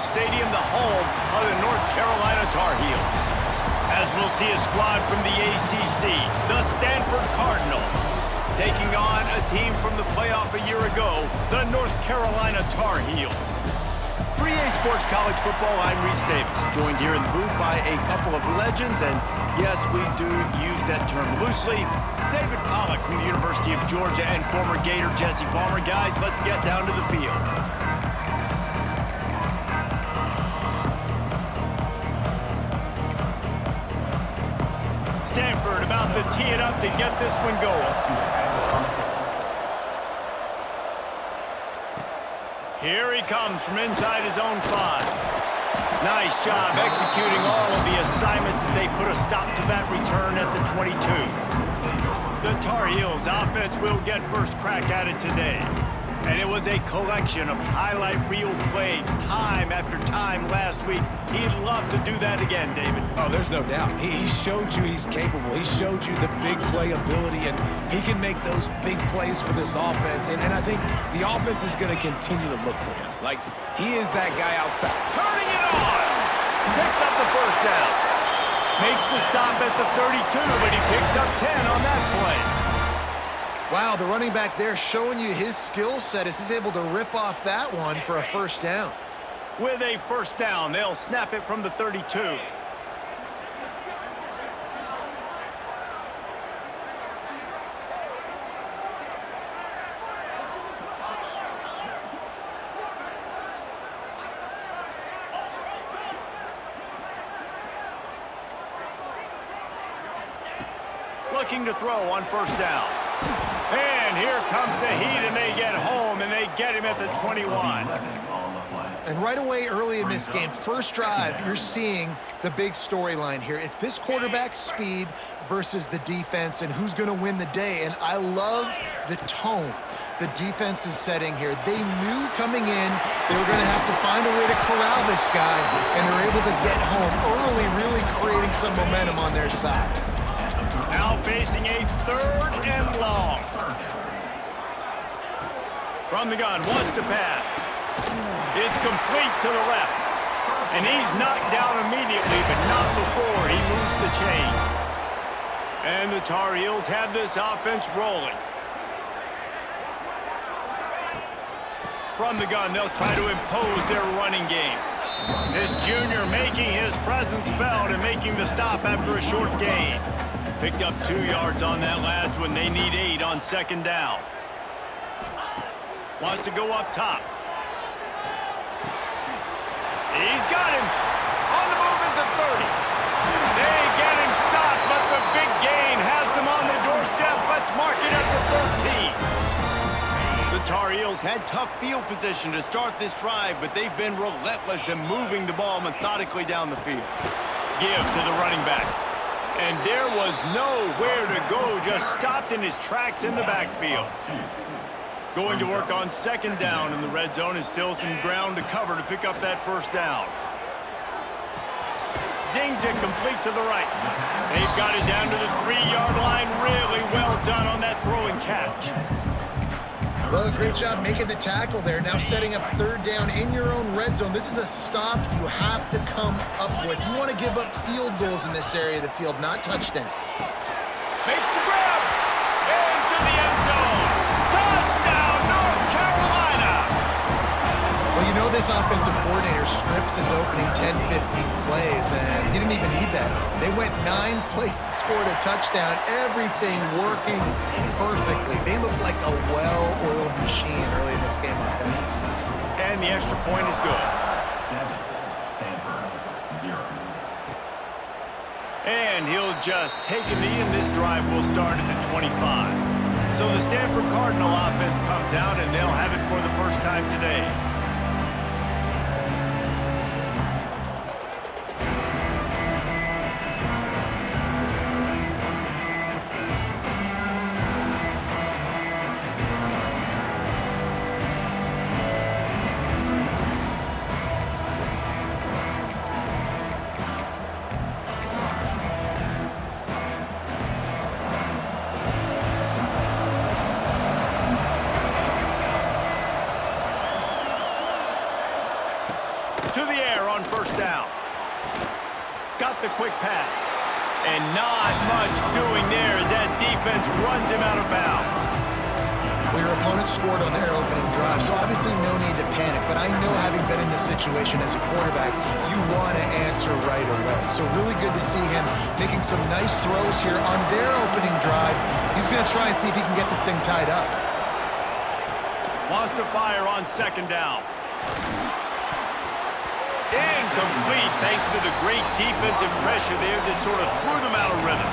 Stadium, the home of the North Carolina Tar Heels. As we'll see a squad from the ACC, the Stanford Cardinal, taking on a team from the playoff a year ago, the North Carolina Tar Heels. 3A Sports College Football, I'm Reese Davis, joined here in the booth by a couple of legends, and yes, we do use that term loosely. David Pollack from the University of Georgia and former Gator Jesse Palmer. Guys, let's get down to the field. Stanford about to tee it up to get this one going. Here he comes from inside his own 5. Nice job executing all of the assignments as they put a stop to that return at the 22. The Tar Heels offense will get first crack at it today. And it was a collection of highlight reel plays time after time last week. He'd love to do that again, David. Oh, there's no doubt. He showed you he's capable. He showed you the big play ability, and he can make those big plays for this offense. And I think the offense is going to continue to look for him. Like, he is that guy outside. Turning it on! Picks up the first down. Makes the stop at the 32, but he picks up 10 on that play. Wow, the running back there showing you his skill set as he's able to rip off that one for a first down. With a first down, they'll snap it from the 32. Looking to throw on first down. And here comes the heat, and they get home, and they get him at the 21. And right away early in this game, first drive, you're seeing the big storyline here. It's this quarterback's speed versus the defense and who's going to win the day. And I love the tone the defense is setting here. They knew coming in they were going to have to find a way to corral this guy, and they're able to get home early, really creating some momentum on their side. Now facing a 3rd and long. From the gun, wants to pass. It's complete to the left. And he's knocked down immediately, but not before he moves the chains. And the Tar Heels have this offense rolling. From the gun, they'll try to impose their running game. This junior making his presence felt and making the stop after a short gain. Picked up 2 yards on that last one. They need 8 on second down. Wants to go up top. He's got him. On the move at the 30. They get him stopped, but the big gain has them on the doorstep. Let's mark it at the 13. The Tar Heels had tough field position to start this drive, but they've been relentless in moving the ball methodically down the field. Give to the running back. And there was nowhere to go, just stopped in his tracks in the backfield. Going to work on second down in the red zone, is still some ground to cover to pick up that first down. Zings it complete to the right. They've got it down to the 3-yard line. Really well done on that throw and catch. Well, great job making the tackle there. Now setting up 3rd down in your own red zone. This is a stop you have to come up with. You want to give up field goals in this area of the field, not touchdowns. Makes the grab. Into the end zone. Touchdown, North Carolina. Well, you know this offensive coordinator scripts his opening 10, 15 plays, and he didn't even need that. They went 9 plays and scored a touchdown. Everything working perfectly. They look like a well-oiled machine early in this game offensively. And the extra point is good. 7, Stanford, 0. And he'll just take a knee, and this drive will start at the 25. So the Stanford Cardinal offense comes out, and they'll have it for the first time today. fire on first down. Got the quick pass. And not much doing there as that defense runs him out of bounds. Well, your opponent scored on their opening drive, so obviously no need to panic. But I know, having been in this situation as a quarterback, you want to answer right away. So really good to see him making some nice throws here on their opening drive. He's going to try and see if he can get this thing tied up. Wants to fire on second down. Incomplete, thanks to the great defensive pressure there that sort of threw them out of rhythm.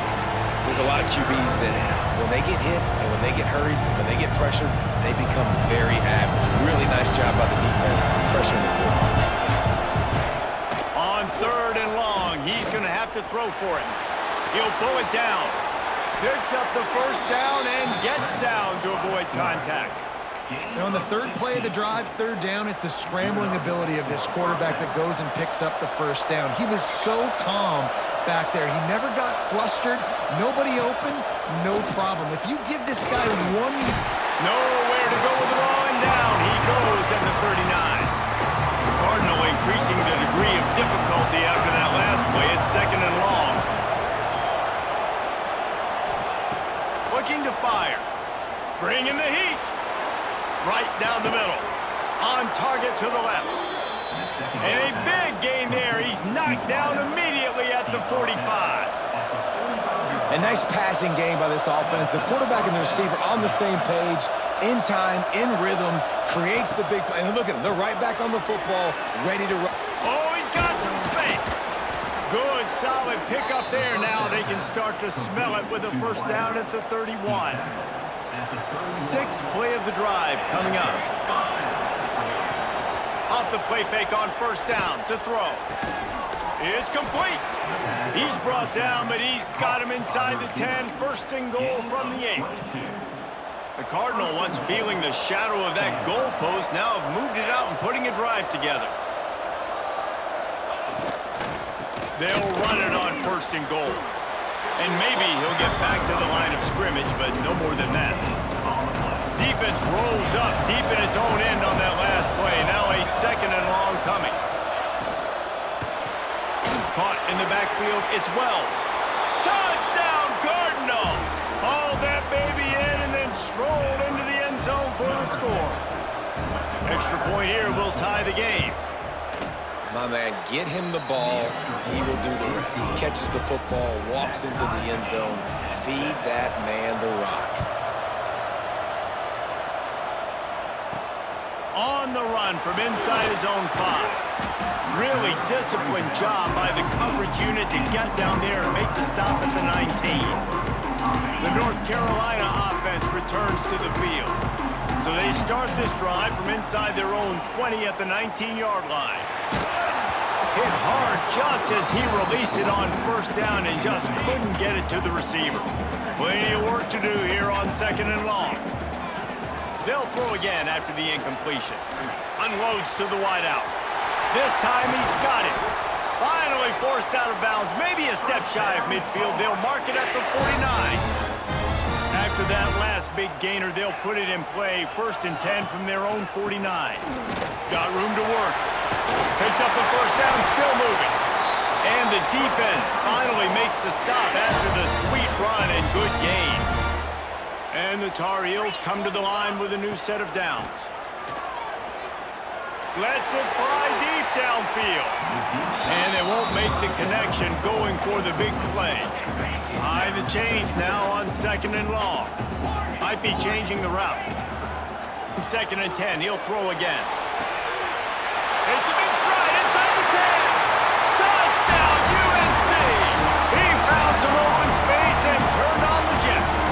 There's a lot of QBs that when they get hit and when they get hurried, when they get pressured, they become very average. Really nice job by the defense pressuring the quarterback. On third and long, he's going to have to throw for it. He'll pull it down. Picks up the first down and gets down to avoid contact. Now, on the third play of the drive, third down, it's the scrambling ability of this quarterback that goes and picks up the first down. He was so calm back there. He never got flustered. Nobody open, no problem. If you give this guy one... Nowhere to go with the ball, and down he goes at the 39. The Cardinal increasing the degree of difficulty after that last play. It's second and long. Looking to fire. Bringing the heat. Right down the middle. On target to the left. And a big gain there. He's knocked down immediately at the 45. A nice passing game by this offense. The quarterback and the receiver on the same page, in time, in rhythm, creates the big play. And look at them. They're right back on the football, ready to run. Oh, he's got some space. Good, solid pickup there. Now they can start to smell it with a first down at the 31. Sixth play of the drive coming up. Off the play fake on first down to throw. It's complete. He's brought down, but he's got him inside the 10. First and goal from the 8. The Cardinal, once feeling the shadow of that goal post, now have moved it out and putting a drive together. They'll run it on first and goal. And maybe he'll get back to the line of scrimmage, but no more than that. Defense rolls up deep in its own end on that last play. Now a second and long coming. Caught in the backfield, it's Wells. Touchdown, Cardinal! Hauled that baby in and then strolled into the end zone for the score. Extra point here will tie the game. My man, get him the ball, he will do the rest. Catches the football, walks into the end zone. Feed that man the rock. On the run from inside his own 5. Really disciplined job by the coverage unit to get down there and make the stop at the 19. The North Carolina offense returns to the field. So they start this drive from inside their own 20 at the 19-yard line. Hit hard just as he released it on first down and just couldn't get it to the receiver. Plenty of work to do here on second and long. They'll throw again after the incompletion. Unloads to the wideout. This time he's got it. Finally forced out of bounds, maybe a step shy of midfield. They'll mark it at the 49. After that last big gainer, they'll put it in play. First and 10 from their own 49. Got room to work. Picks up the first down, still moving. And the defense finally makes the stop after the sweet run and good gain. And the Tar Heels come to the line with a new set of downs. Lets it fly deep downfield. And they won't make the connection going for the big play. High the chains now on second and long. Might be changing the route. Second and 10, he'll throw again. It's a big stride inside the 10. Touchdown, UNC! He found some open space and turned on the Jets.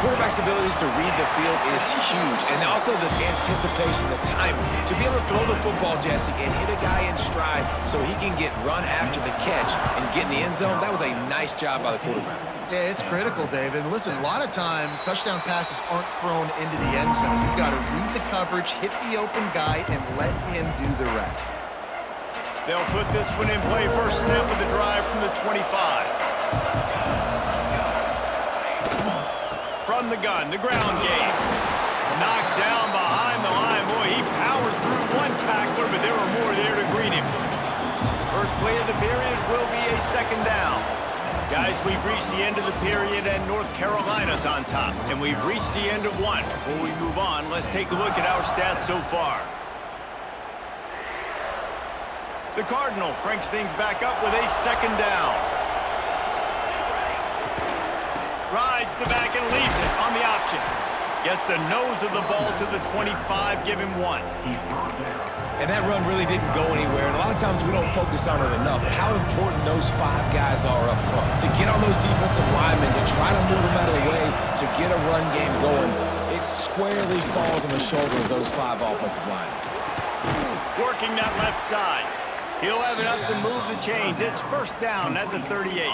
Quarterback's abilities to read the field is huge, and also the anticipation, the timing. To be able to throw the football, Jesse, and hit a guy in stride so he can get run after the catch and get in the end zone, that was a nice job by the quarterback. Yeah, it's critical, David. Listen, a lot of times touchdown passes aren't thrown into the end zone. You've got to read the coverage, hit the open guy, and let him do the rest. They'll put this one in play. First snap of the drive from the 25. From the gun, the ground game. Knocked down behind the line. Boy, he powered through one tackler, but there were more there second down. Guys, we've reached the end of the period, and North Carolina's on top. And we've reached the end of one. Before we move on, let's take a look at our stats so far. The Cardinal cranks things back up with a second down. Rides the back and leaves it on the option. Gets the nose of the ball to the 25, give him 1. And that run really didn't go anywhere. And a lot of times we don't focus on it enough. How important those 5 guys are up front. To get on those defensive linemen, to try to move them out of the way, to get a run game going, it squarely falls on the shoulder of those 5 offensive linemen. Working that left side. He'll have enough to move the chains. It's first down at the 38.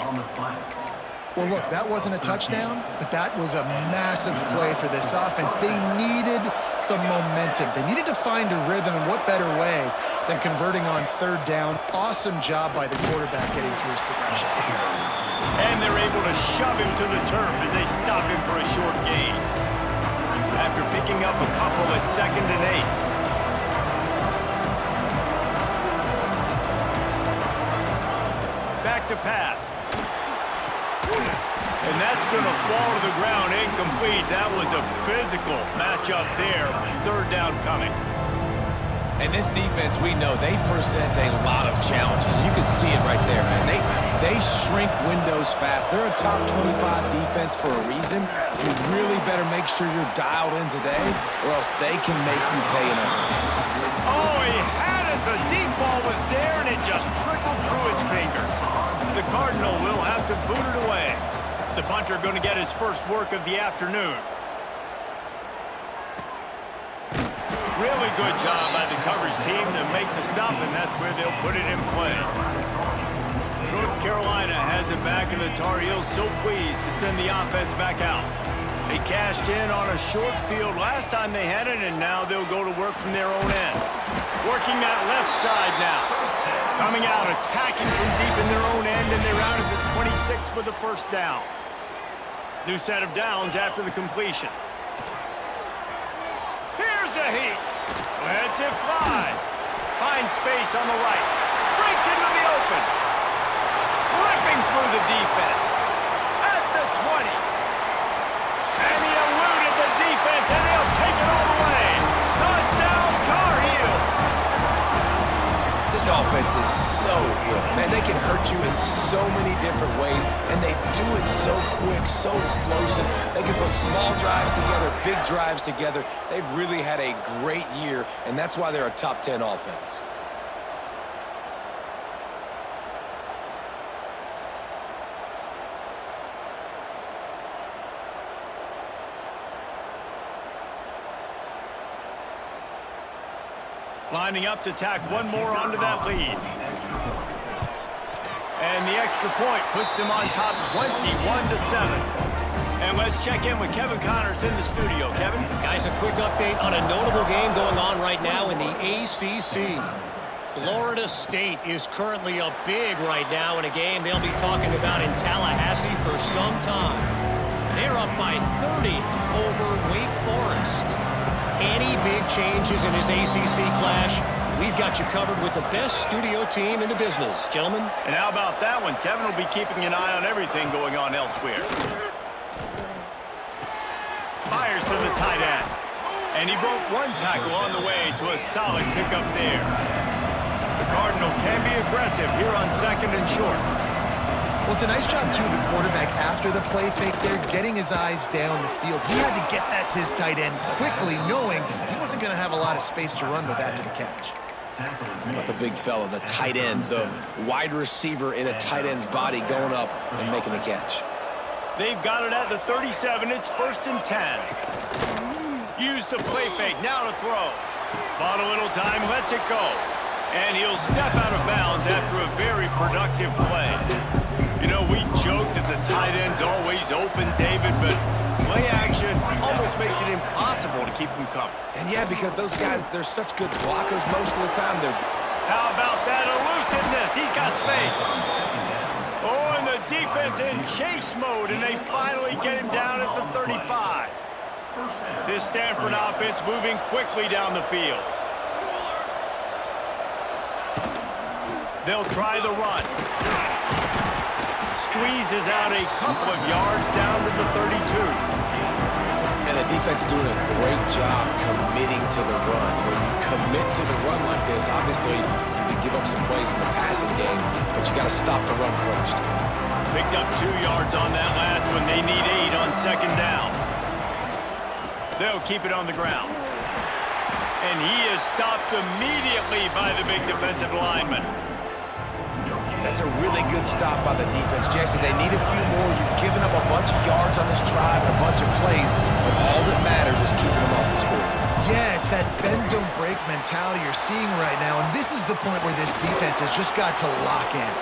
Well, look, that wasn't a touchdown, but that was a massive play for this offense. They needed some momentum. They needed to find a rhythm, and what better way than converting on third down. Awesome job by the quarterback getting through his progression. And they're able to shove him to the turf as they stop him for a short gain. After picking up a couple at 2nd and 8. Back to pass. And that's going to fall to the ground incomplete. That was a physical matchup there. Third down coming. And this defense, we know, they present a lot of challenges. And you can see it right there, man. They shrink windows fast. They're a top 25 defense for a reason. You really better make sure you're dialed in today, or else they can make you pay in a hurry. Oh, he had it. The deep ball was there, and it just trickled through his fingers. The Cardinal will have to boot it away. The punter going to get his first work of the afternoon. Really good job by the coverage team to make the stop, and that's where they'll put it in play. North Carolina has it back, and the Tar Heels so pleased to send the offense back out. They cashed in on a short field last time they had it, and now they'll go to work from their own end. Working that left side now. Coming out, attacking from deep in their own end, and they're out at the 26 with the first down. New set of downs after the completion. Here's a heat. Lets it fly. Finds space on the right. Breaks into the open. Ripping through the defense. At the 20. And he eluded the defense, and he'll take it all the way. Touchdown, Tar Heels. This offense is so good. Man, they can hurt you in so many different ways, and they do it so quick, so explosive. They can put small drives together, big drives together. They've really had a great year, and that's why they're a top 10 offense. Lining up to tack one more onto that lead. And the extra point puts them on top 21-7. And let's check in with Kevin Connors in the studio. Kevin? Guys, a quick update on a notable game going on right now in the ACC. Florida State is currently up big right now in a game they'll be talking about in Tallahassee for some time. They're up by 30 over Wake Forest. Any big changes in this ACC clash, we've got you covered with the best studio team in the business, gentlemen. And how about that one? Kevin will be keeping an eye on everything going on elsewhere. Fires to the tight end. And he broke one tackle on the way to a solid pickup there. The Cardinal can be aggressive here on 2nd and short. Well, it's a nice job, too, of the quarterback after the play fake there, getting his eyes down the field. He had to get that to his tight end quickly, knowing he wasn't going to have a lot of space to run with after the catch. About the big fella, the tight end, the wide receiver in a tight end's body going up and making the catch. They've got it at the 37. It's 1st and 10. Use the play fake. Now to throw. Bought a little time. Lets it go. And he'll step out of bounds after a very productive play. You know, we joke that the tight end's always open, David, but play action almost makes it impossible to keep them covered. And yeah, because those guys, they're such good blockers most of the time. How about that elusiveness? He's got space. Oh, and the defense in chase mode, and they finally get him down at the 35. This Stanford offense moving quickly down the field. They'll try the run. squeezes out a couple of yards down to the 32. And the defense doing a great job committing to the run. When you commit to the run like this, obviously you can give up some plays in the passing game, but you got to stop the run first. Picked up 2 yards on that last one. They need 8 on second down. They'll keep it on the ground. And he is stopped immediately by the big defensive lineman. That's a really good stop by the defense. Jesse, they need a few more. You've given up a bunch of yards on this drive and a bunch of plays, but all that matters is keeping them off the score. Yeah, it's that bend, don't break mentality you're seeing right now, and this is the point where this defense has just got to lock in.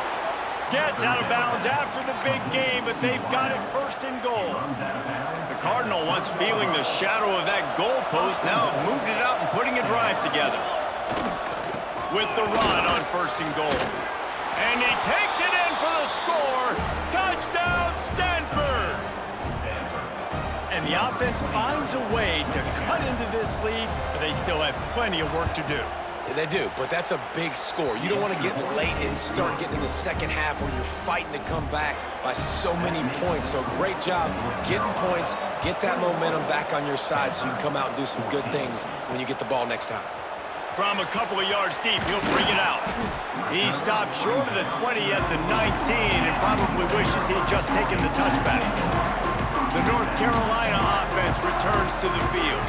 Gets out of bounds after the big game, but they've got it first and goal. The Cardinal, once feeling the shadow of that goalpost, now have moved it out and putting a drive together. With the run on first and goal. And he takes it in for the score. Touchdown, Stanford! And the offense finds a way to cut into this lead, but they still have plenty of work to do. They do, but that's a big score. You don't want to get late and start getting in the second half where you're fighting to come back by so many points. So great job getting points, get that momentum back on your side so you can come out and do some good things when you get the ball next time. From a couple of yards deep, he'll bring it out. He stopped short of the 20 at the 19 and probably wishes he'd just taken the touchback. The North Carolina offense returns to the field.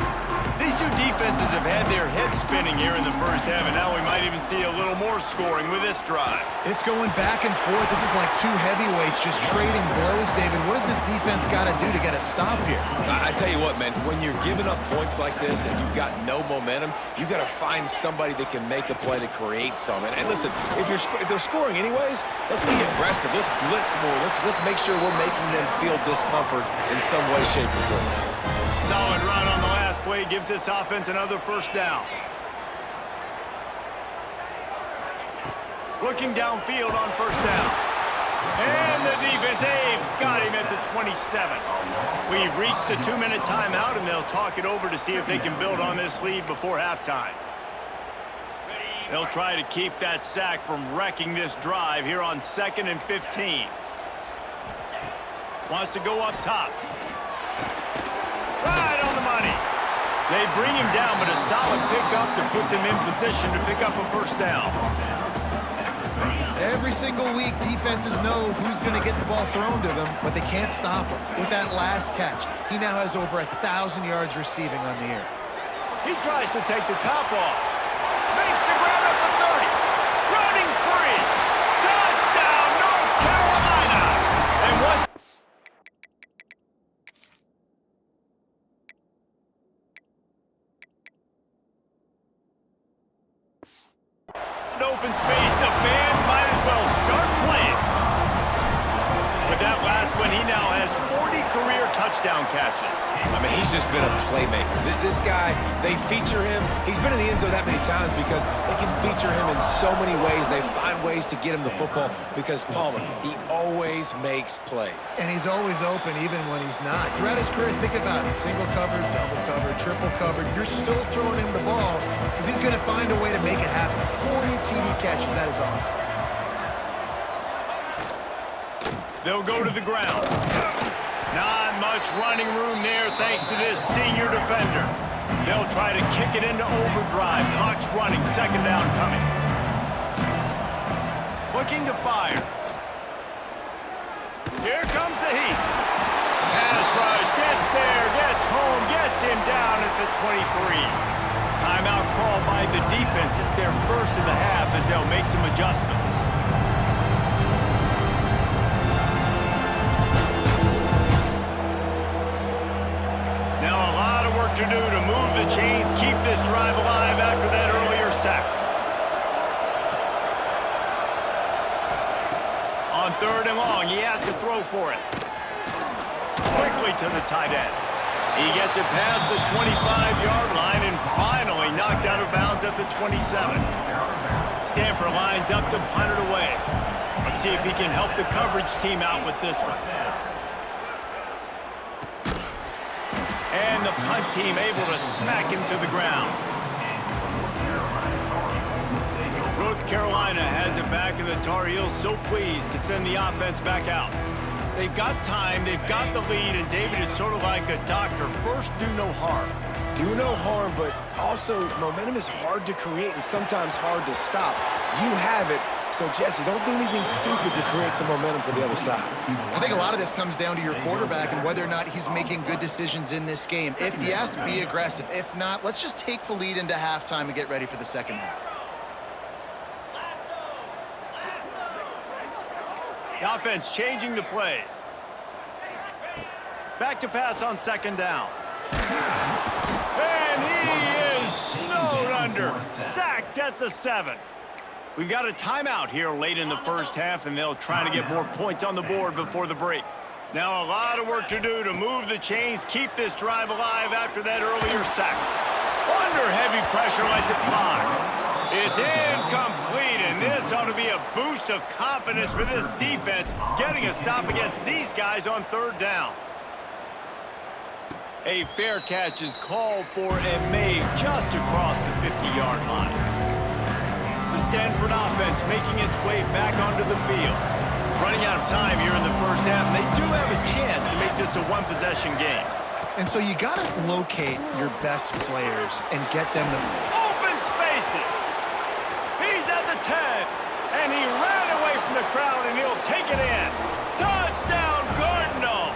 These two defenses have had their heads spinning here in the first half, and now we might even see a little more scoring with this drive. It's going back and forth. This is like two heavyweights just trading blows, David. What does this defense got to do to get a stop here? I tell you what, man, when you're giving up points like this and you've got no momentum, you got to find somebody that can make a play to create some. And listen, if they're scoring anyways, let's be aggressive. Let's blitz more. Let's make sure we're making them feel discomfort in some way, shape, or form. Solid run on the last play gives this offense another first down. Looking downfield on first down. And the defense, they've got him at the 27. We've reached the 2-minute timeout, and they'll talk it over to see if they can build on this lead before halftime. They'll try to keep that sack from wrecking this drive here on 2nd and 15. Wants to go up top. Right on the money. They bring him down, but a solid pickup to put them in position to pick up a first down. Every single week, defenses know who's going to get the ball thrown to them, but they can't stop him. With that last catch, he now has over 1,000 yards receiving on the year. He tries to take the top off. Makes the grab at the 30. Running free. Touchdown, North Carolina. And once open space, the band might as well start playing. With that last one, he now has 40 career touchdown catches. I mean, he's just been a playmaker. This guy, they feature him. He's been in the end zone that many times because they can feature him in so many ways. They find ways to get him the football because, Palmer, he always makes plays. And he's always open even when he's not. Throughout his career, think about it. Single covered, double covered, triple covered. You're still throwing him the ball because he's going to find a way to make it happen. 40 TD catches. That is awesome. They'll go to the ground. Not much running room there thanks to this senior defender. They'll try to kick it into overdrive. Clock's running, second down coming. Looking to fire. Here comes the heat. Pass rush, gets there, gets home, gets him down at the 23. Timeout called by the defense. It's their first of the half as they'll make some adjustments. To do to move the chains, keep this drive alive after that earlier sack. On 3rd and long, he has to throw for it. Quickly to the tight end. He gets it past the 25-yard line and finally knocked out of bounds at the 27. Stanford lines up to punt it away. Let's see if he can help the coverage team out with this one. And the punt team able to smack him to the ground. North Carolina has it back, and the Tar Heels so pleased to send the offense back out. They've got time, they've got the lead, and David, it's sort of like a doctor. First, do no harm. Do no harm, but also momentum is hard to create and sometimes hard to stop. You have it, so Jesse, don't do anything stupid to create some momentum for the other side. I think a lot of this comes down to your quarterback and whether or not he's making good decisions in this game. If yes, be aggressive. If not, let's just take the lead into halftime and get ready for the second half. The offense changing the play. Back to pass on second down. And he is snowed under. Sacked at the 7. We've got a timeout here late in the first half, and they'll try to get more points on the board before the break. Now a lot of work to do to move the chains, keep this drive alive after that earlier sack. Under heavy pressure, lets it fly. It's incomplete, and this ought to be a boost of confidence for this defense, getting a stop against these guys on third down. A fair catch is called for and made just across the 50-yard line. The Stanford offense making its way back onto the field. Running out of time here in the first half, and they do have a chance to make this a one-possession game. And so you got to locate your best players and get them the Open spaces. He's at the 10, and he ran away from the crowd, and he'll take it in. Touchdown, Cardinals!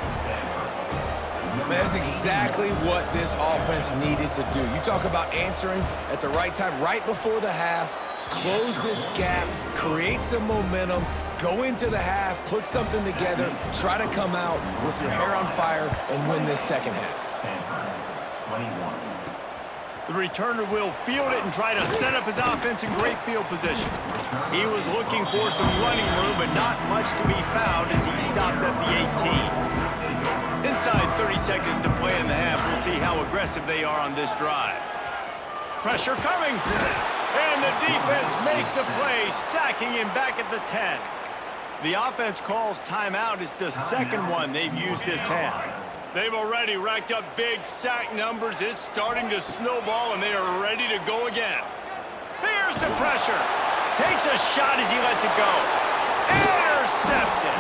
That's exactly what this offense needed to do. You talk about answering at the right time, right before the half, close this gap, create some momentum, go into the half, put something together, try to come out with your hair on fire and win this second half. Stanford, 21. The returner will field it and try to set up his offense in great field position. He was looking for some running room, but not much to be found as he stopped at the 18. Inside 30 seconds to play in the half. We'll see how aggressive they are on this drive. Pressure coming, and the defense makes a play, sacking him back at the 10. The offense calls timeout. It's the second one they've used this half. They've already racked up big sack numbers. It's starting to snowball, and they are ready to go again. Here's the pressure. Takes a shot as he lets it go. Intercepted.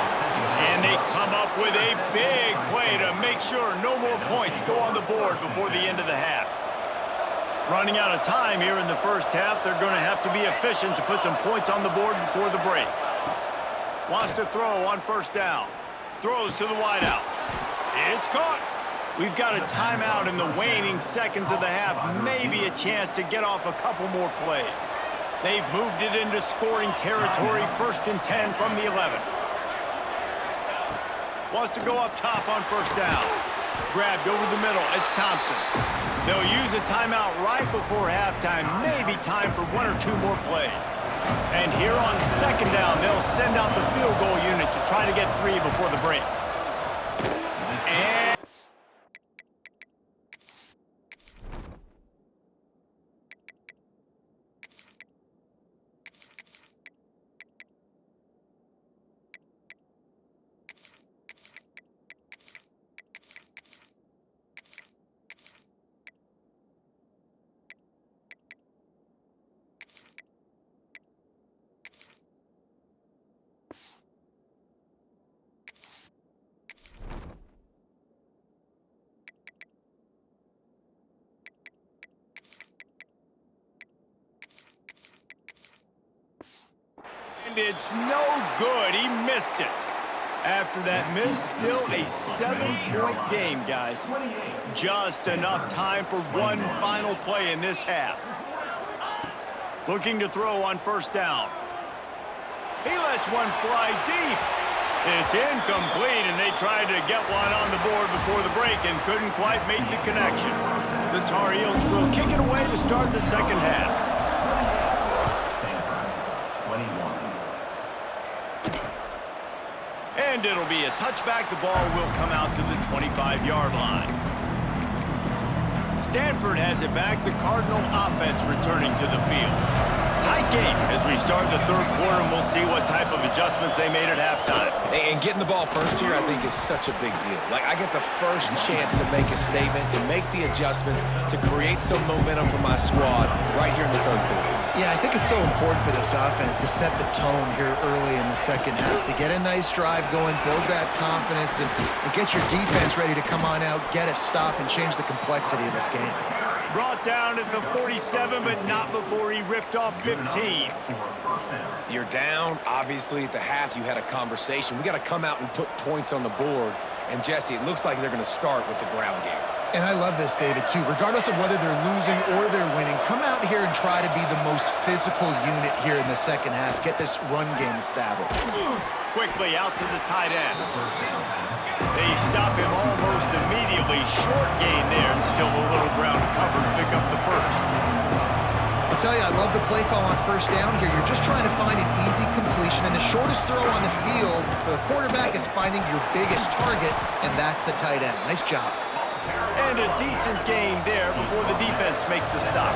And they come up with a big play to make sure no more points go on the board before the end of the half. Running out of time here in the first half, they're going to have to be efficient to put some points on the board before the break. Wants to throw on first down. Throws to the wideout. It's caught. We've got a timeout in the waning seconds of the half. Maybe a chance to get off a couple more plays. They've moved it into scoring territory. 1st and 10 from the 11. Wants to go up top on first down. Grabbed over the middle. It's Thompson. They'll use a timeout right before halftime. Maybe time for 1 or 2 more plays. And here on second down, they'll send out the field goal unit to try to get 3 before the break. And it's no good. He missed it. After that miss, still a 7-point game, guys. Just enough time for one final play in this half. Looking to throw on first down. He lets one fly deep. It's incomplete, and they tried to get one on the board before the break and couldn't quite make the connection. The Tar Heels will kick it away to start the second half. And it'll be a touchback. The ball will come out to the 25-yard line. Stanford has it back. The Cardinal offense returning to the field. Tight game as we start the third quarter, and we'll see what type of adjustments they made at halftime. And getting the ball first here, I think, is such a big deal. Like, I get the first chance to make a statement, to make the adjustments, to create some momentum for my squad right here in the third quarter. Yeah, I think it's so important for this offense to set the tone here early in the second half, to get a nice drive going, build that confidence, and get your defense ready to come on out, get a stop, and change the complexity of this game. Brought down at the 47, but not before he ripped off 15. You're down. Obviously, at the half, you had a conversation. We got to come out and put points on the board. And, Jesse, it looks like they're going to start with the ground game. And I love this, David, too. Regardless of whether they're losing or they're winning, come out here and try to be the most physical unit here in the second half. Get this run game established. Quickly out to the tight end. They stop him almost immediately. Short gain there, and still a little ground to cover to pick up the first. I'll tell you, I love the play call on first down here. You're just trying to find an easy completion, and the shortest throw on the field for the quarterback is finding your biggest target, and that's the tight end. Nice job. And a decent gain there before the defense makes the stop.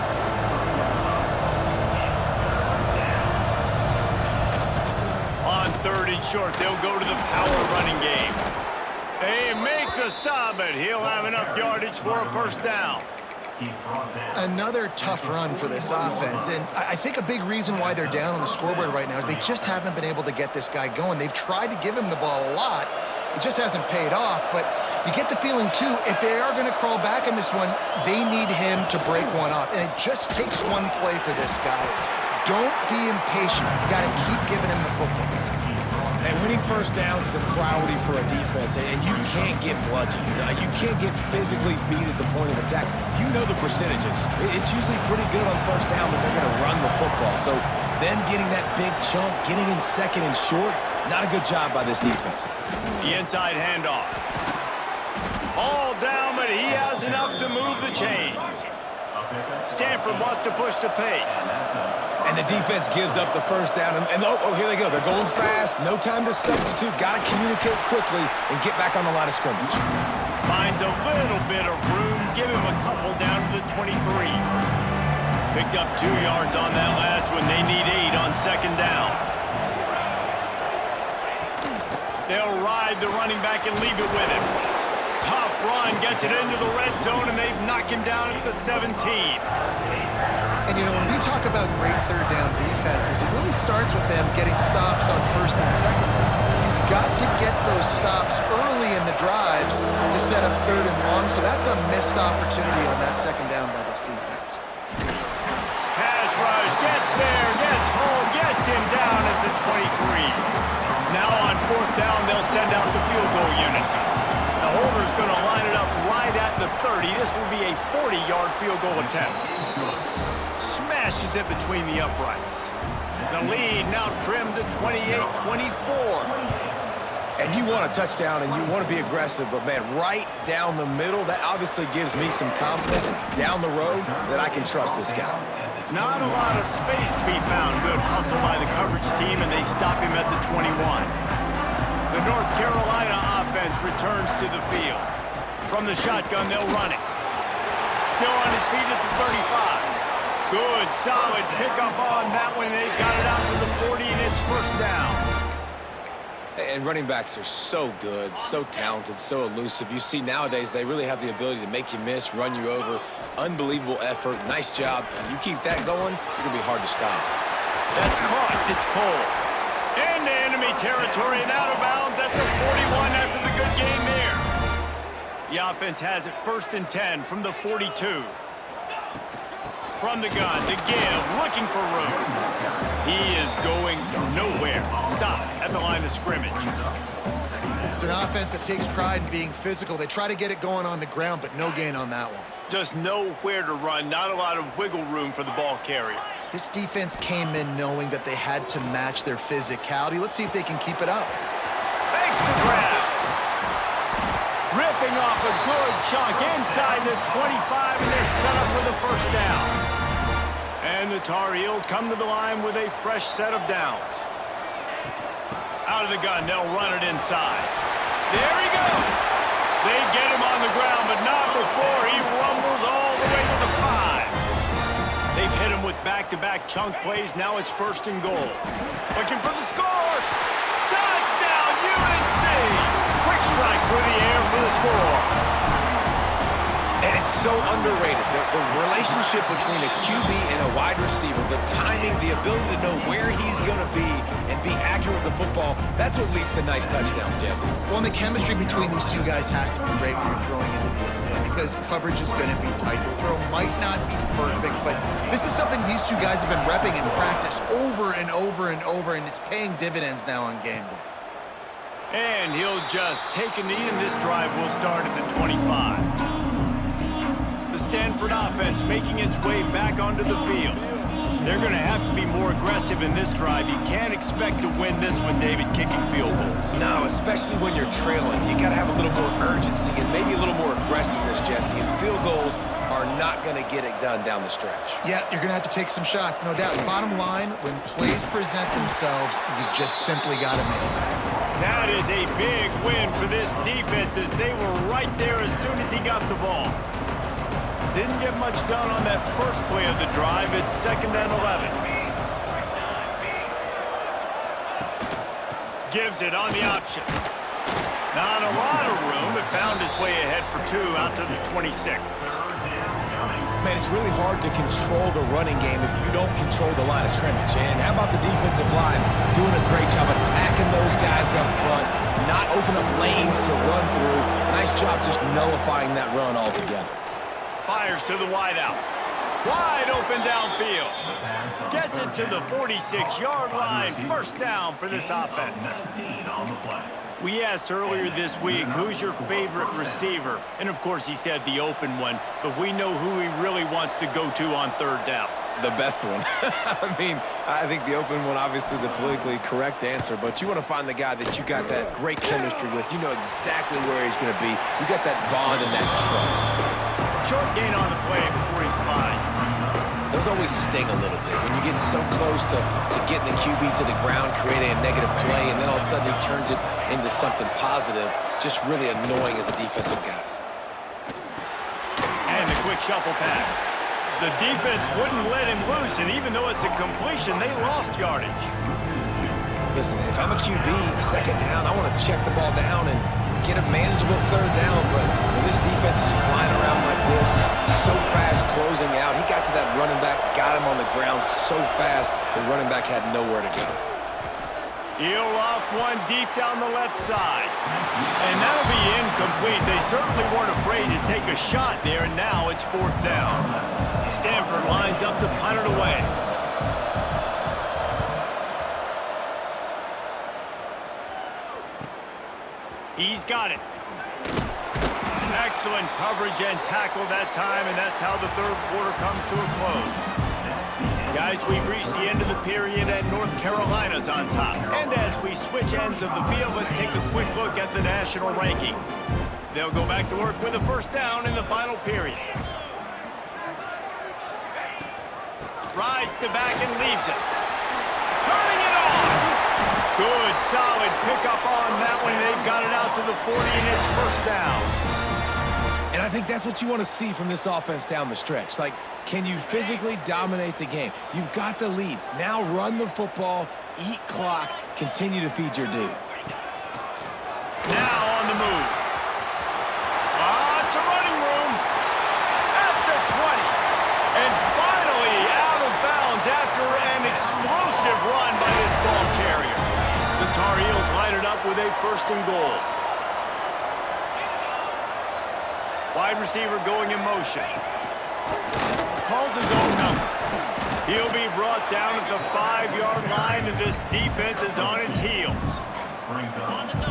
On 3rd and short, they'll go to the power running game. They make the stop, but he'll have enough yardage for a first down. Another tough run for this offense, and I think a big reason why they're down on the scoreboard right now is they just haven't been able to get this guy going. They've tried to give him the ball a lot. It just hasn't paid off, but you get the feeling, too, if they are going to crawl back in this one, they need him to break one off, and it just takes one play for this guy. Don't be impatient. You got to keep giving him the football. And winning first downs is a priority for a defense, and you can't get bludgeoned. You can't get physically beat at the point of attack. You know the percentages. It's usually pretty good on first down that they're going to run the football. So then getting that big chunk, getting in second and short, not a good job by this defense. The inside handoff. All down, but he has enough to move the chains. Stanford wants to push the pace. And the defense gives up the first down. And oh, here they go. They're going fast. No time to substitute. Got to communicate quickly and get back on the line of scrimmage. Finds a little bit of room. Give him a couple down to the 23. Picked up 2 yards on that last one. They need 8 on second down. They'll ride the running back and leave it with him. Tough run, gets it into the red zone, and they've knocked him down at the 17. And, you know, when we talk about great third down defenses, it really starts with them getting stops on first and second. You've got to get those stops early in the drives to set up 3rd and long, so that's a missed opportunity on that second down by this defense. Pass rush, gets there, gets home, gets him down at the 23. Now on 4th down, they'll send out the field goal unit. The holder's going to line it up right at the 30. This will be a 40-yard field goal attempt. Smashes it between the uprights. The lead now trimmed to 28-24. And you want a touchdown and you want to be aggressive, but, man, right down the middle, that obviously gives me some confidence down the road that I can trust this guy. Not a lot of space to be found. Good hustle by the coverage team, and they stop him at the 21. The North Carolina offense returns to the field. From the shotgun, they'll run it. Still on his feet at the 35. Good, solid pickup on that one. They got it out to the 40, and it's first down. And running backs are so good, so talented, so elusive. You see nowadays they really have the ability to make you miss, run you over. Unbelievable effort. Nice job. You keep that going, you're going to be hard to stop. That's caught. It's Cole. Into enemy territory and out of bounds at the 41 after the good gain there. The offense has it 1st and 10 from the 42. From the gun to give, looking for room. He is going nowhere. Stop at the line of scrimmage. It's an offense that takes pride in being physical. They try to get it going on the ground, but no gain on that one. Just nowhere to run, not a lot of wiggle room for the ball carrier. This defense came in knowing that they had to match their physicality. Let's see if they can keep it up. Thanks to grab. Ripping off a good chunk inside the 25, and they're set up with a first down. And the Tar Heels come to the line with a fresh set of downs. Out of the gun, they'll run it inside. There he goes. They get him on the ground, but not before he rumbles all the way to the 5. They've hit him with back-to-back chunk plays. Now it's 1st and goal. Looking for the score. Touchdown, UNC! Quick strike through the air for the score. And it's so underrated. The relationship between a QB and a wide receiver, the timing, the ability to know where he's going to be and be accurate with the football, that's what leads to nice touchdowns, Jesse. Well, and the chemistry between these two guys has to be great when you're throwing into the end zone because coverage is going to be tight. The throw might not be perfect, but this is something these two guys have been repping in practice over and over and over, and it's paying dividends now on game day. And he'll just take a knee, and this drive will start at the 25. The Stanford offense making its way back onto the field. They're going to have to be more aggressive in this drive. You can't expect to win this with David kicking field goals. No, especially when you're trailing. You got to have a little more urgency and maybe a little more aggressiveness, Jesse. And field goals are not going to get it done down the stretch. Yeah, you're going to have to take some shots, no doubt. Bottom line, when plays present themselves, you've just simply got to make them. That is a big win for this defense as they were right there as soon as he got the ball. Didn't get much done on that first play of the drive. It's 2nd and 11. Gives it on the option. Not a lot of room. It found his way ahead for 2 out to the 26. Man, it's really hard to control the running game if you don't control the line of scrimmage. And how about the defensive line doing a great job attacking those guys up front, not open up lanes to run through. Nice job just nullifying that run altogether. Fires to the wideout. Wide open downfield. Gets it to the 46-yard line. First down for this offense. We asked earlier this week, who's your favorite receiver? And, of course, he said the open one. But we know who he really wants to go to on 3rd down. The best one. I mean, I think the open one, obviously the politically correct answer, but you want to find the guy that you got that great chemistry with. You know exactly where he's going to be. You got that bond and that trust. Short gain on the play before he slides. Those always sting a little bit when you get so close to getting the QB to the ground, creating a negative play, and then all of a sudden he turns it into something positive. Just really annoying as a defensive guy. And the quick shuffle pass. The defense wouldn't let him loose, and even though it's a completion, they lost yardage. Listen, if I'm a QB, 2nd down, I want to check the ball down and get a manageable 3rd down, but when this defense is flying around like this, so fast closing out, he got to that running back, got him on the ground so fast, the running back had nowhere to go. He'll loft one deep down the left side. And that'll be incomplete. They certainly weren't afraid to take a shot there, and now it's 4th down. Stanford lines up to punt it away. He's got it. Excellent coverage and tackle that time, and that's how the 3rd quarter comes to a close. Guys, we've reached the end of the period, and North Carolina's on top. And as we switch ends of the field, let's take a quick look at the national rankings. They'll go back to work with a 1st down in the final period. Rides to back and leaves it. Turning it on. Good, solid pickup on that one. They've got it out to the 40, and it's 1st down. And I think that's what you want to see from this offense down the stretch. Like, can you physically dominate the game? You've got the lead. Now run the football, eat clock, continue to feed your dude. Now on the move. It's a running room at the 20. And finally out of bounds after an explosive run by this ball carrier. The Tar Heels line it up with a 1st and goal. Wide receiver going in motion. Calls his own number. He'll be brought down at the 5-yard line, and this defense is on its heels.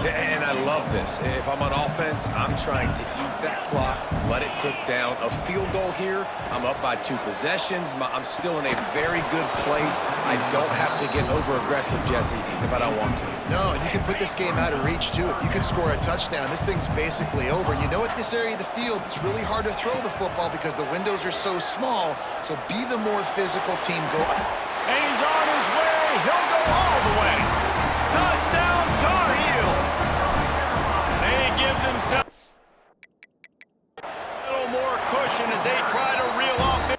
And I love this. If I'm on offense, I'm trying to eat that clock, let it tick down. A field goal here, I'm up by 2 possessions. I'm still in a very good place. I don't have to get over-aggressive, Jesse, if I don't want to. No, and you can put this game out of reach, too. If you can score a touchdown, this thing's basically over. And you know, at this area of the field, it's really hard to throw the football because the windows are so small. So be the more physical team. Go. And he's on his way. He'll go all the way. Touchdown, Tar Heels. They give themselves a little more cushion as they try to reel off their...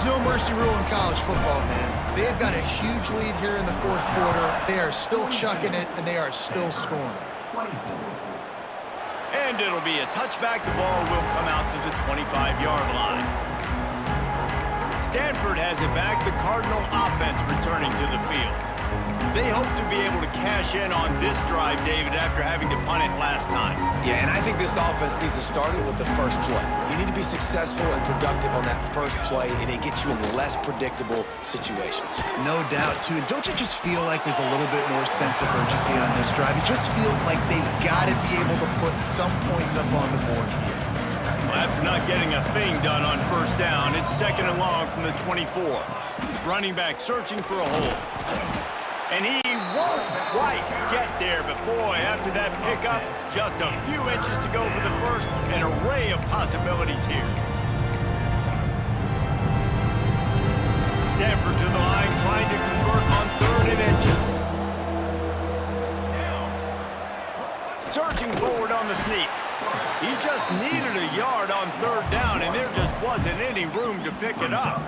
There's no mercy rule in college football, man. They've got a huge lead here in the fourth quarter. They are still chucking it, and they are still scoring. And it'll be a touchback. The ball will come out to the 25-yard line. Stanford has it back. The Cardinal offense returning to the field. They hope to be able to cash in on this drive, David, after having to punt it last time. Yeah, and I think this offense needs to start it with the first play. You need to be successful and productive on that first play, and it gets you in less predictable situations. No doubt, too. And don't you just feel like there's a little bit more sense of urgency on this drive? It just feels like they've got to be able to put some points up on the board here. Well, after not getting a thing done on first down, it's 2nd and long from the 24. Running back searching for a hole. And he won't quite get there, but boy, after that pickup, just a few inches to go for the first, an array of possibilities here. Stanford to the line, trying to convert on 3rd and inches. Surging forward on the sneak. He just needed a yard on 3rd down, and there just wasn't any room to pick it up.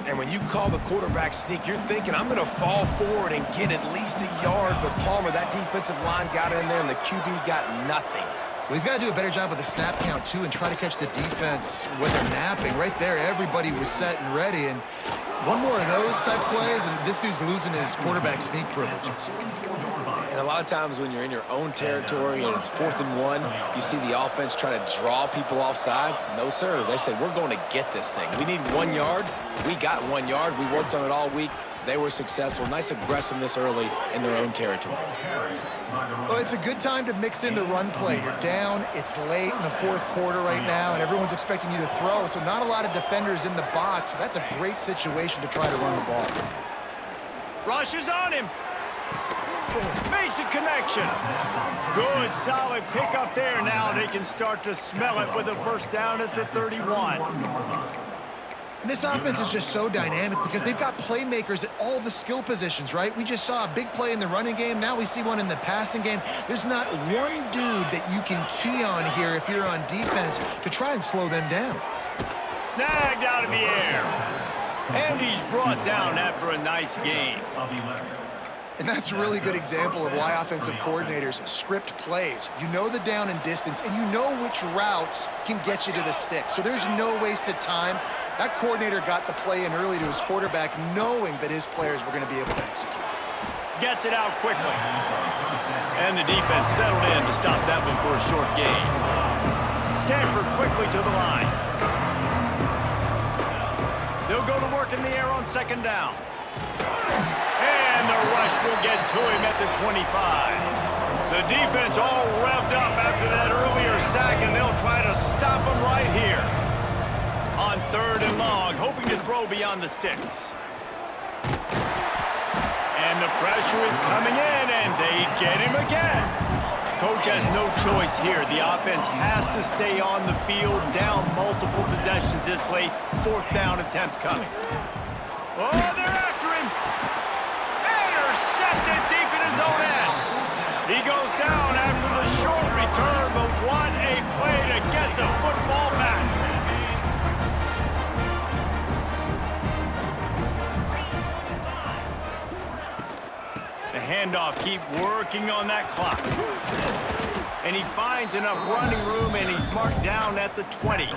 And when you call the quarterback sneak, you're thinking, I'm going to fall forward and get at least a yard. But Palmer, that defensive line got in there, and the QB got nothing. Well, he's got to do a better job with the snap count, too, and try to catch the defense when they're napping. Right there, everybody was set and ready. And one more of those type plays, and this dude's losing his quarterback sneak privileges. And a lot of times when you're in your own territory and it's 4th and 1, you see the offense try to draw people off sides. No, sir. They said, we're going to get this thing. We need 1 yard. We got 1 yard. We worked on it all week. They were successful. Nice aggressiveness early in their own territory. Well, it's a good time to mix in the run play. You're down. It's late in the fourth quarter right now, and everyone's expecting you to throw, so not a lot of defenders in the box. So that's a great situation to try to run the ball. Rush is on him. Makes a connection. Good, solid pickup there. Now they can start to smell it with a first down at the 31. And this offense is just so dynamic because they've got playmakers at all the skill positions, right? We just saw a big play in the running game. Now we see one in the passing game. There's not one dude that you can key on here if you're on defense to try and slow them down. Snagged out of the air. And he's brought down after a nice game. And that's a really good example of why offensive coordinators script plays. You know the down and distance, and you know which routes can get you to the stick. So there's no wasted time. That coordinator got the play in early to his quarterback, knowing that his players were going to be able to execute. Gets it out quickly. And the defense settled in to stop that one for a short gain. Stanford quickly to the line. They'll go to work in the air on 2nd down. And the rush will get to him at the 25. The defense all revved up after that earlier sack, and they'll try to stop him right here. On 3rd and long, hoping to throw beyond the sticks. And the pressure is coming in, and they get him again. Coach has no choice here. The offense has to stay on the field, down multiple possessions this late. 4th down attempt coming. Oh, they're after him. Intercepted deep in his own end. He goes down after the short return, but what a play to get the football back. The handoff, keep working on that clock. And he finds enough running room, and he's marked down at the 20.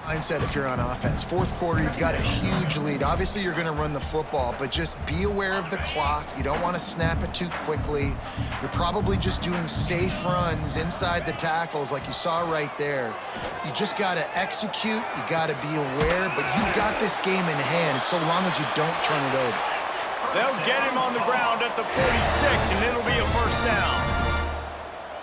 Mindset if you're on offense. Fourth quarter, you've got a huge lead. Obviously, you're going to run the football, but just be aware of the clock. You don't want to snap it too quickly. You're probably just doing safe runs inside the tackles like you saw right there. You just got to execute. You got to be aware, but you've got this game in hand so long as you don't turn it over. They'll get him on the ground at the 46, and it'll be a first down.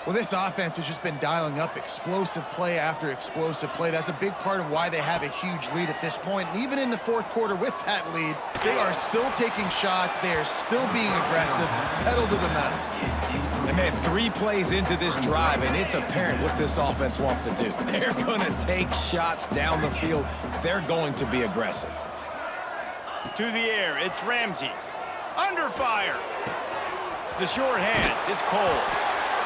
Well, this offense has just been dialing up explosive play after explosive play. That's a big part of why they have a huge lead at this point. And even in the fourth quarter with that lead, they are still taking shots. They are still being aggressive, pedal to the metal. And man, 3 plays into this drive, and it's apparent what this offense wants to do. They're going to take shots down the field. They're going to be aggressive. To the air, it's Ramsey. Under fire. The short hands. It's Cole.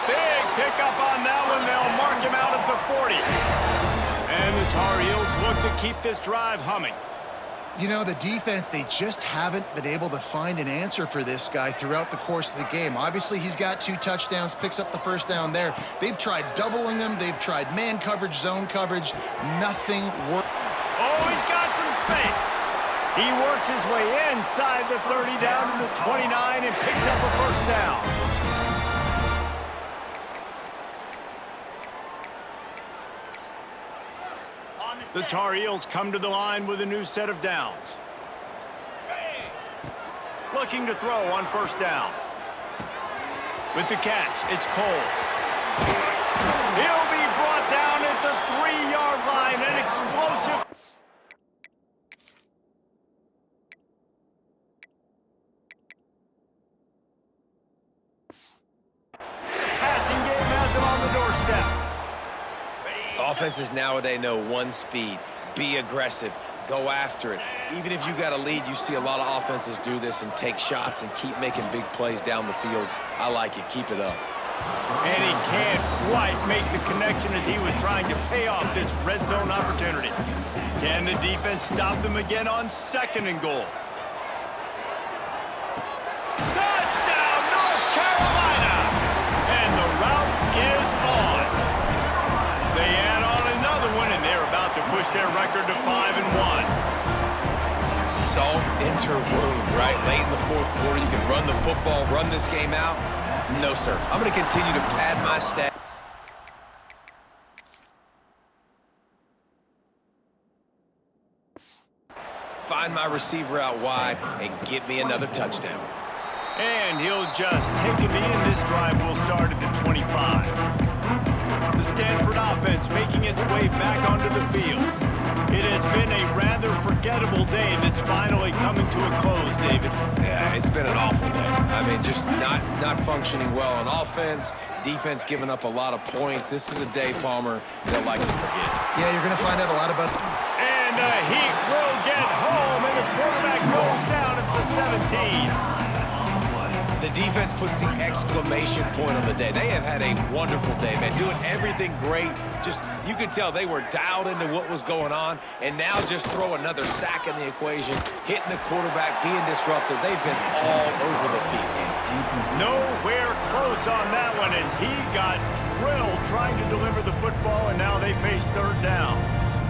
Big pickup on that one. They'll mark him out at the 40. And the Tar Heels look to keep this drive humming. You know, the defense, they just haven't been able to find an answer for this guy throughout the course of the game. Obviously, he's got 2 touchdowns, picks up the first down there. They've tried doubling him. They've tried man coverage, zone coverage. Nothing worked. Oh, he's got some space. He works his way inside the 30 down to the 29 and picks up a first down. The Tar Heels come to the line with a new set of downs. Looking to throw on first down. With the catch, it's Cole. He'll be brought down at the 3-yard line. An explosive. The passing game has him on the doorstep. Offenses nowadays know one speed. Be aggressive. Go after it. Even if you got a lead, you see a lot of offenses do this and take shots and keep making big plays down the field. I like it. Keep it up. And he can't quite make the connection as he was trying to pay off this red zone opportunity. Can the defense stop them again on 2nd and goal? Touchdown, North Carolina! And the route is on. They add on another one, and they're about to push their record to 5-1. Salt into wound, right? Late in the 4th quarter, you can run the football, run this game out. No, sir. I'm going to continue to pad my stats. Find my receiver out wide and get me another touchdown. And he'll just take him in. This drive will start at the 25. The Stanford offense making its way back onto the field. It has been a rather forgettable day that's finally coming to a close, David. Yeah, it's been an awful day. I mean, just not functioning well on offense, defense giving up a lot of points. This is a day, Palmer, they'll like to forget. Yeah, you're going to find out a lot about the... And the Heat will get home, and the quarterback goes down at the 17. The defense puts the exclamation point on the day. They have had a wonderful day, man, doing everything great. Just, you could tell they were dialed into what was going on, and now just throw another sack in the equation, hitting the quarterback, being disruptive. They've been all over the field. Nowhere close on that one as he got drilled trying to deliver the football, and now they face 3rd down.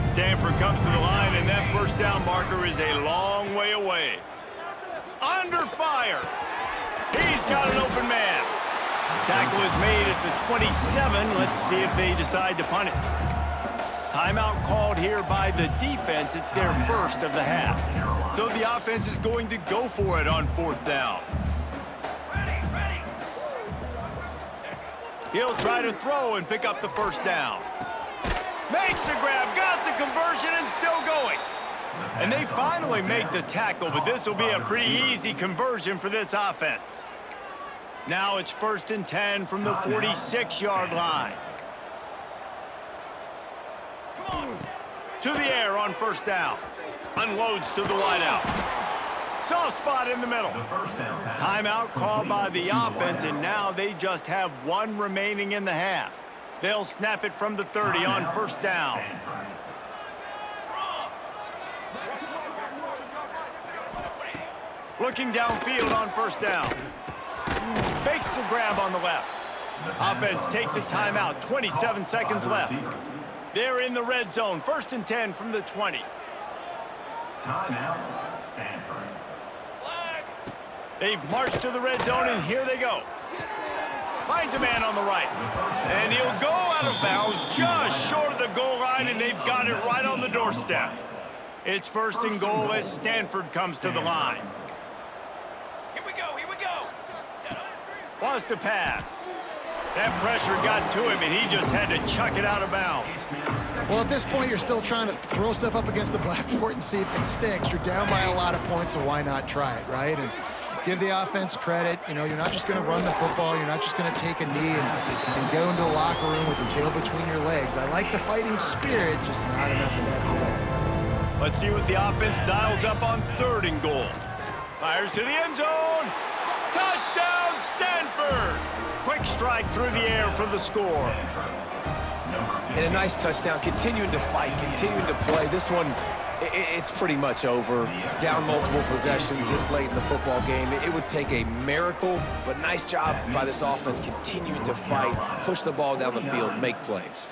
Stanford comes to the line, and that first down marker is a long way away. Under fire. He's got an open man. Tackle is made at the 27. Let's see if they decide to punt it. Timeout called here by the defense. It's their first of the half. So the offense is going to go for it on 4th down. He'll try to throw and pick up the first down. Makes the grab, got the conversion, and still going. And they finally make the tackle, but this will be a pretty easy conversion for this offense. Now it's 1st and 10 from the 46-yard line. To the air on first down. Unloads to the wideout. Soft spot in the middle. Timeout called by the offense, and now they just have 1 remaining in the half. They'll snap it from the 30 on first down. Looking downfield on first down. Makes the grab on the left. Offense takes a timeout. 27 seconds left. They're in the red zone. 1st and 10 from the 20. Timeout, Stanford. They've marched to the red zone, and here they go. Finds a man on the right. And he'll go out of bounds just short of the goal line, and they've got it right on the doorstep. It's 1st and goal as Stanford comes to the line. Here we go, here we go. Wants to pass. That pressure got to him, and he just had to chuck it out of bounds. Well, at this point, you're still trying to throw stuff up against the blackboard and see if it sticks. You're down by a lot of points, so why not try it, right? And give the offense credit. You know, you're not just going to run the football. You're not just going to take a knee and go into the locker room with your tail between your legs. I like the fighting spirit, just not enough of that today. Let's see what the offense dials up on 3rd and goal. Fires to the end zone. Touchdown, Stanford! Quick strike through the air for the score. And a nice touchdown, continuing to fight, continuing to play. This one, it's pretty much over. Down multiple possessions this late in the football game. It would take a miracle, but nice job by this offense continuing to fight, push the ball down the field, make plays.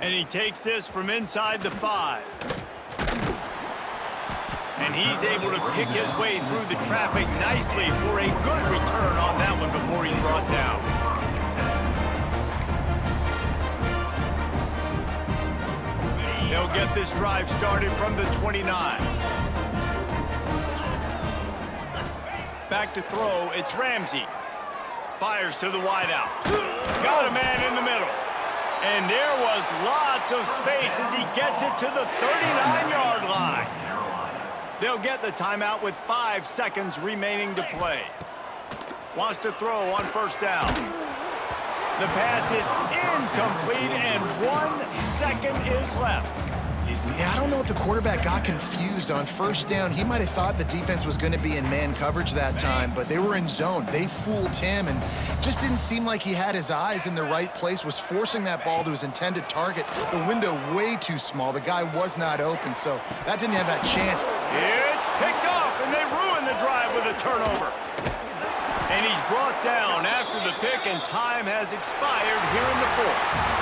And he takes this from inside the 5. And he's able to pick his way through the traffic nicely for a good return on that one before he's brought down. They'll get this drive started from the 29. Back to throw, it's Ramsey. Fires to the wideout. Got a man in the middle. And there was lots of space as he gets it to the 39-yard line. They'll get the timeout with 5 seconds remaining to play. Wants to throw on first down. The pass is incomplete, and 1 second is left. Yeah, I don't know if the quarterback got confused on first down. He might have thought the defense was going to be in man coverage that time, but they were in zone. They fooled him, and just didn't seem like he had his eyes in the right place, was forcing that ball to his intended target. The window way too small. The guy was not open, so that didn't have that chance. It's picked off, and they ruin the drive with a turnover. And he's brought down after the pick, and time has expired here in the 4th.